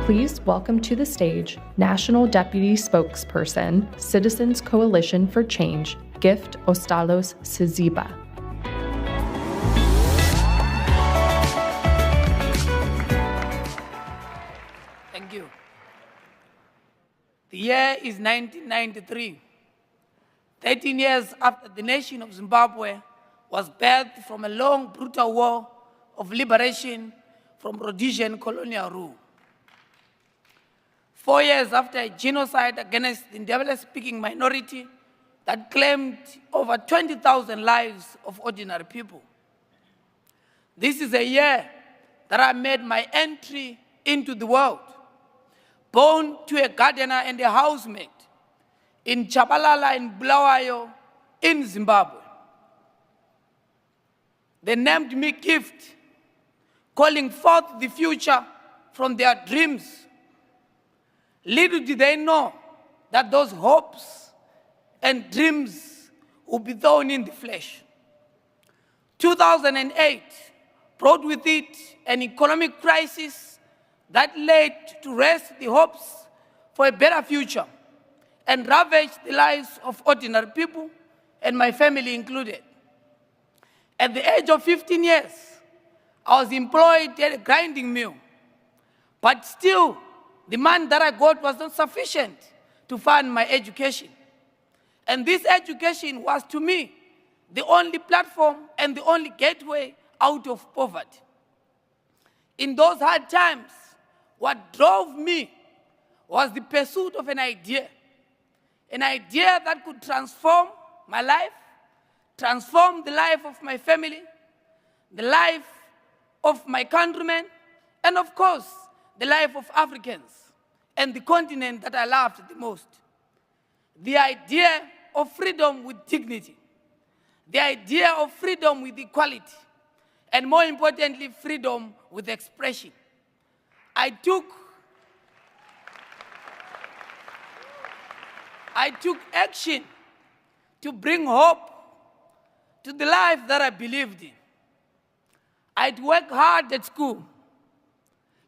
Please welcome to the stage National Deputy Spokesperson, Citizens Coalition for Change, Gift Ostallos Siziba. Thank you. The year is 1993. 13 years after the nation of Zimbabwe was birthed from a long, brutal war of liberation from Rhodesian colonial rule. 4 years after a genocide against the Ndebele-speaking minority that claimed over 20,000 lives of ordinary people. This is a year that I made my entry into the world, born to a gardener and a housemaid in Chabalala in Bulawayo in Zimbabwe. They named me Gift, calling forth the future from their dreams. Little did they know that those hopes and dreams would be thrown in the flesh. 2008 brought with it an economic crisis that laid to rest the hopes for a better future and ravaged the lives of ordinary people, and my family included. At the age of 15 years, I was employed at a grinding mill, but still, the money that I got was not sufficient to fund my education. And this education was, to me, the only platform and the only gateway out of poverty. In those hard times, what drove me was the pursuit of an idea that could transform my life, transform the life of my family, the life of my countrymen, and of course, the life of Africans and the continent that I loved the most. The idea of freedom with dignity, the idea of freedom with equality, and more importantly, freedom with expression. I took action to bring hope to the life that I believed in. I'd work hard at school,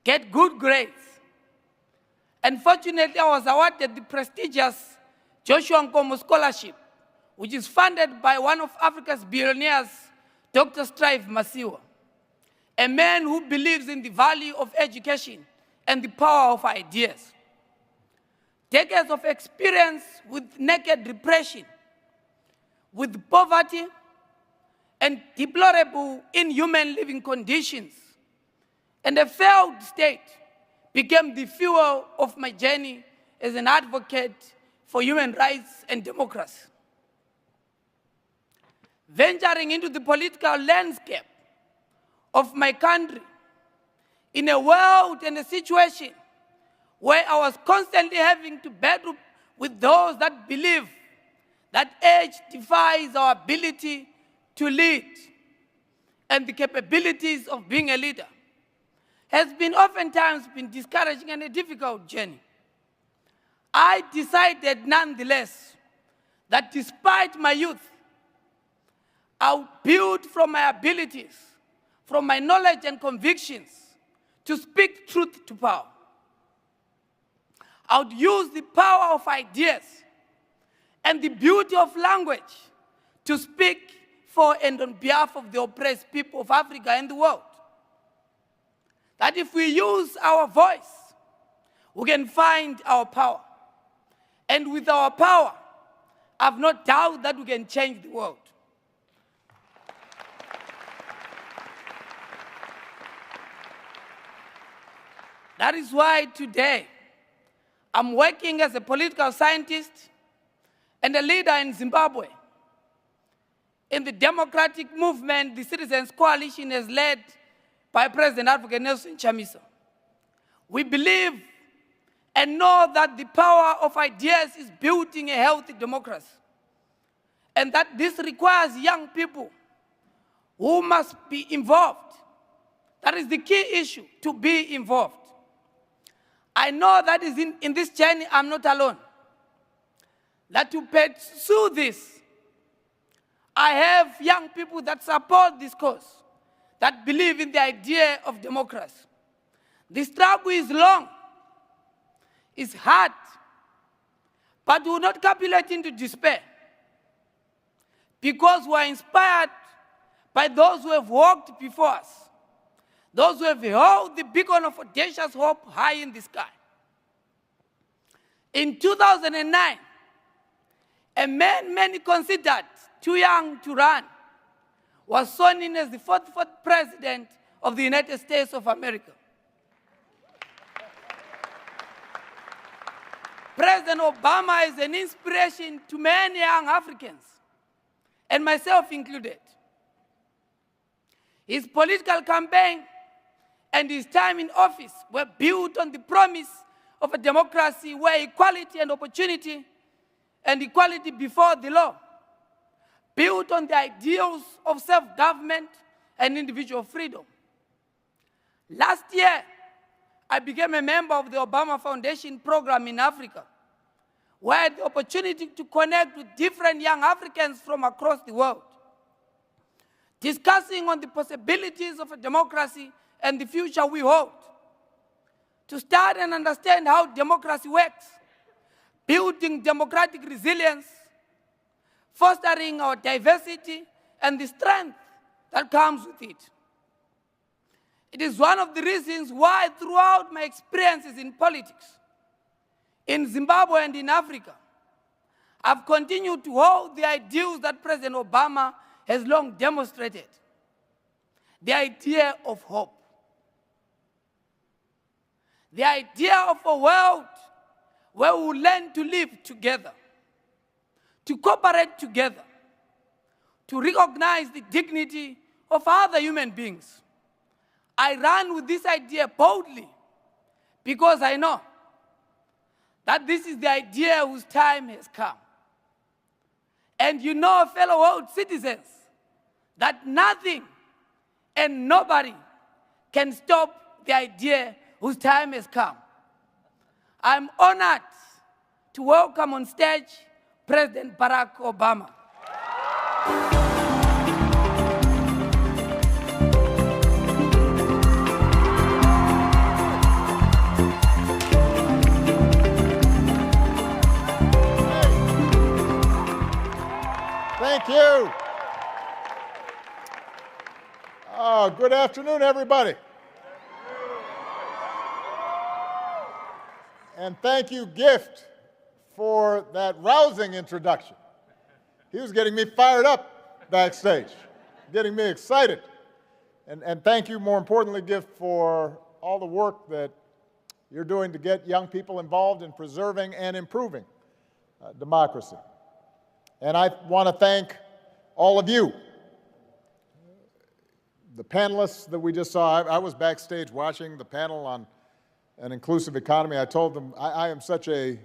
get good grades, and fortunately I was awarded the prestigious Joshua Nkomo scholarship, which is funded by one of Africa's billionaires, Dr. Strive Masiyiwa, a man who believes in the value of education and the power of ideas. Decades of experience with naked repression, with poverty, and deplorable inhuman living conditions, and a failed state became the fuel of my journey as an advocate for human rights and democracy. Venturing into the political landscape of my country in a world and a situation where I was constantly having to battle with those that believe that age defies our ability to lead and the capabilities of being a leader, has been oftentimes been discouraging and a difficult journey. I decided nonetheless that despite my youth, I would build from my abilities, from my knowledge and convictions, to speak truth to power. I would use the power of ideas and the beauty of language to speak for and on behalf of the oppressed people of Africa and the world. That if we use our voice, we can find our power. And with our power, I have no doubt that we can change the world. That is why today, I'm working as a political scientist and a leader in Zimbabwe. In the democratic movement, the Citizens Coalition is led by President Nelson Chamisa. We believe and know that the power of ideas is building a healthy democracy, and that this requires young people who must be involved. That is the key issue, to be involved. I know that is in this journey, I'm not alone. That to pursue this, I have young people that support this cause, that believe in the idea of democracy. The struggle is long, is hard, but we will not capitulate into despair, because we are inspired by those who have walked before us, those who have held the beacon of audacious hope high in the sky. In 2009, a man many considered too young to run was sworn in as the 44th President of the United States of America. President Obama is an inspiration to many young Africans, and myself included. His political campaign and his time in office were built on the promise of a democracy where equality and opportunity and equality before the law, built on the ideals of self-government and individual freedom. Last year, I became a member of the Obama Foundation program in Africa, where I had the opportunity to connect with different young Africans from across the world, discussing on the possibilities of a democracy and the future we hold, to start and understand how democracy works, building democratic resilience, fostering our diversity and the strength that comes with it. It is one of the reasons why throughout my experiences in politics, in Zimbabwe and in Africa, I've continued to hold the ideals that President Obama has long demonstrated. The idea of hope. The idea of a world where we will learn to live together, to cooperate together, to recognize the dignity of other human beings. I run with this idea boldly because I know that this is the idea whose time has come. And you know, fellow world citizens, that nothing and nobody can stop the idea whose time has come. I'm honored to welcome on stage President Barack Obama. Thank you. Oh, good afternoon, everybody. And thank you, Gift, for that rousing introduction. He was getting me fired up backstage, getting me excited. And thank you, more importantly, Gift, for all the work that you're doing to get young people involved in preserving and improving democracy. And I want to thank all of you, the panelists that we just saw. I was backstage watching the panel on an inclusive economy. I told them I am such a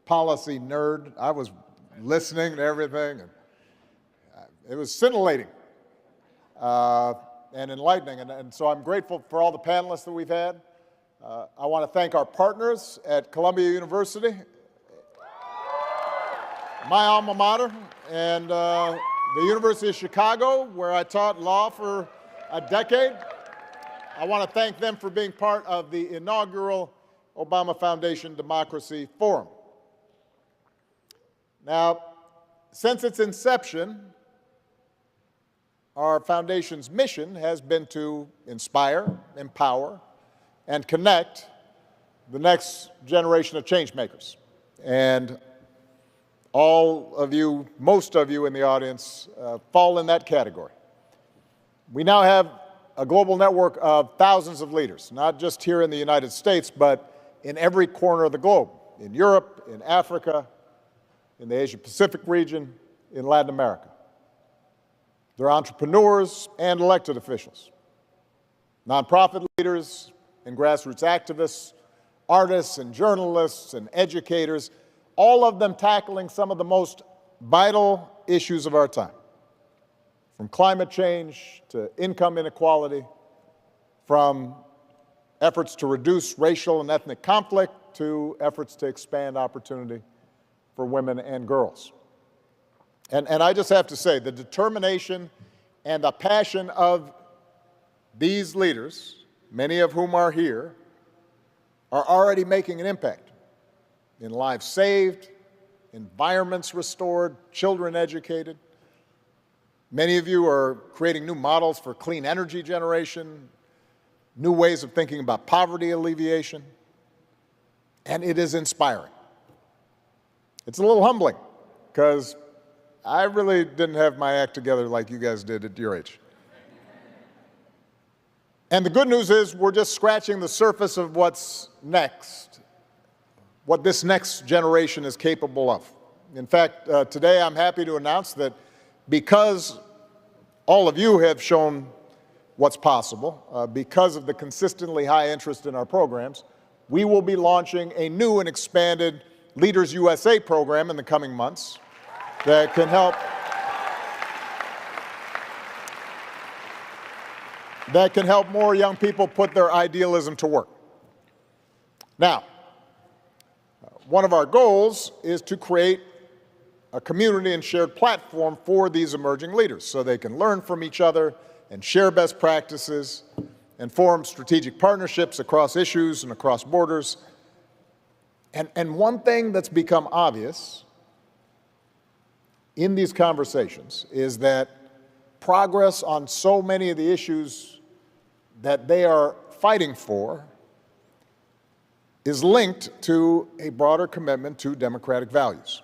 policy nerd. I was listening to everything, and it was scintillating and enlightening. And so I'm grateful for all the panelists that we've had. I want to thank our partners at Columbia University, my alma mater, and the University of Chicago, where I taught law for a decade. I want to thank them for being part of the inaugural Obama Foundation Democracy Forum. Now, since its inception, our foundation's mission has been to inspire, empower, and connect the next generation of change makers. And all of you, most of you in the audience, fall in that category. We now have a global network of thousands of leaders, not just here in the United States, but in every corner of the globe, in Europe, in Africa, in the Asia-Pacific region, in Latin America. They're entrepreneurs and elected officials, nonprofit leaders and grassroots activists, artists and journalists and educators, all of them tackling some of the most vital issues of our time, from climate change to income inequality, from efforts to reduce racial and ethnic conflict to efforts to expand opportunity for women and girls. And I just have to say, the determination and the passion of these leaders, many of whom are here, are already making an impact in lives saved, environments restored, children educated. Many of you are creating new models for clean energy generation, new ways of thinking about poverty alleviation, and it is inspiring. It's a little humbling, because I really didn't have my act together like you guys did at your age. And the good news is we're just scratching the surface of what's next, what this next generation is capable of. In fact, today I'm happy to announce that because all of you have shown what's possible, because of the consistently high interest in our programs, we will be launching a new and expanded Leaders USA program in the coming months that can help more young people put their idealism to work. Now, one of our goals is to create a community and shared platform for these emerging leaders so they can learn from each other and share best practices and form strategic partnerships across issues and across borders. And one thing that's become obvious in these conversations is that progress on so many of the issues that they are fighting for is linked to a broader commitment to democratic values.